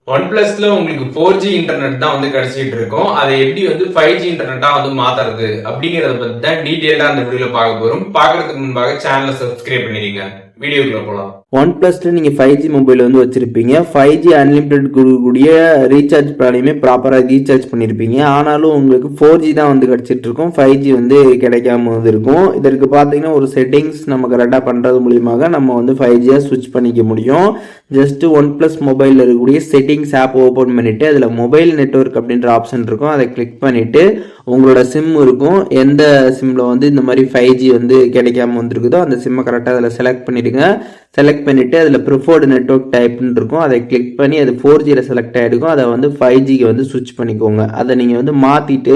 One பிளஸ்ல உங்களுக்கு 4G internet தான் வந்து கிடைச்சிட்டு இருக்கும். அதை எப்படி வந்து 5G இன்டர்நெட்டா வந்து மாத்துறது அப்படிங்கறத பத்தி தான் டீடைலா அந்த வீடியோல பார்க்க போறோம். பார்க்கறதுக்கு முன்பாக சேனலை சப்ஸ்கிரைப் பண்ணிடுங்க. வீடியோக்குள்ள போலாம். ஒன் பிளஸ்ல நீங்க 5G மொபைல் வந்து வச்சிருப்பீங்க. 5G அன்லிமிடெட் கொடுக்கக்கூடிய ரீசார்ஜ் பிளானையுமே ப்ராப்பரா ரீசார்ஜ் பண்ணிருப்பீங்க. ஆனாலும் உங்களுக்கு 4G தான் வந்து கிடைச்சிட்டு இருக்கும், 5G வந்து கிடைக்காம வந்து இருக்கும். இதற்கு பாத்தீங்கன்னா ஒரு செட்டிங்ஸ் நம்ம கரெக்டா பண்றது மூலியமாக நம்ம வந்து 5G ஸ்விட்ச் பண்ணிக்க முடியும். ஜஸ்ட் ஒன் பிளஸ் மொபைல்ல இருக்கக்கூடிய செட்டிங்ஸ் ஆப் ஓபன் பண்ணிட்டு அதுல மொபைல் நெட்வொர்க் அப்படின்ற ஆப்ஷன் இருக்கும், அதை கிளிக் பண்ணிட்டு உங்களோட சிம் இருக்கும், எந்த சிம்ல வந்து இந்த மாதிரி 5G வந்து கிடைக்காம வந்துருக்குதோ அந்த சிம்மை கரெக்டாக அதில் செலக்ட் பண்ணிடுங்க. செலக்ட் பண்ணிட்டு அதில் ப்ரிஃபர்டு நெட்வொர்க் டைப்னு இருக்கும், அதை கிளிக் பண்ணி அது 4Gயில் செலக்ட் ஆகிருக்கும், அதை வந்து 5Gக்கு வந்து ஸ்விட்ச் பண்ணிக்கோங்க. அதை நீங்கள் வந்து மாற்றிட்டு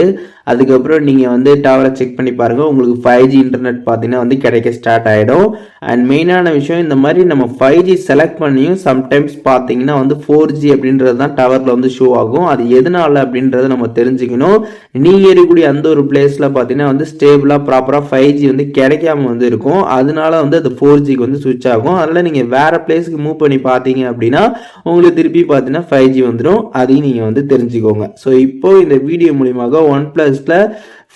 அதுக்கப்புறம் நீங்கள் வந்து டவரை செக் பண்ணி பாருங்கள், உங்களுக்கு 5G இன்டர்நெட் பார்த்தீங்கன்னா வந்து கிடைக்க ஸ்டார்ட் ஆகிடும். அண்ட் மெயினான விஷயம், இந்த மாதிரி நம்ம 5G செலக்ட் பண்ணியும் சம்டைம்ஸ் பார்த்தீங்கன்னா வந்து 4G அப்படின்றது தான் டவரில் வந்து ஷோ ஆகும். அது எதனால அப்படின்றத நம்ம தெரிஞ்சுக்கணும். நீங்கள் இருக்கக்கூடிய அந்த ஒரு பிளேஸில் பார்த்தீங்கன்னா வந்து ஸ்டேபிளாக ப்ராப்பராக 5G வந்து கிடைக்காம வந்து இருக்கும், அதனால வந்து அது 4Gக்கு வந்து ஸ்விட்ச் ஆகும். அதனால் நீங்கள் வேறு பிளேஸ்க்கு மூவ் பண்ணி பார்த்தீங்க அப்படின்னா உங்களுக்கு திருப்பி பார்த்தீங்கன்னா 5G வந்துடும். அதையும் நீங்கள் வந்து தெரிஞ்சுக்கோங்க. ஸோ இப்போ இந்த வீடியோ மூலியமாக ஒன் பிளஸ்ல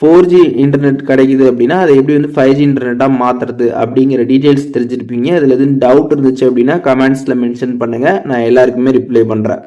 4G இன்டர்நெட் கிடைக்குது அப்படின்னா அதை எப்படி வந்து 5G இன்டர்நெட்டாக மாற்றுறது அப்படிங்கிற டீட்டெயில்ஸ் தெரிஞ்சிருப்பீங்க. அதில் எதுவும் டவுட் இருந்துச்சு அப்படின்னா கமெண்ட்ஸில் மென்ஷன் பண்ணுங்கள், நான் எல்லாருக்குமே ரிப்ளை பண்ணுறேன்.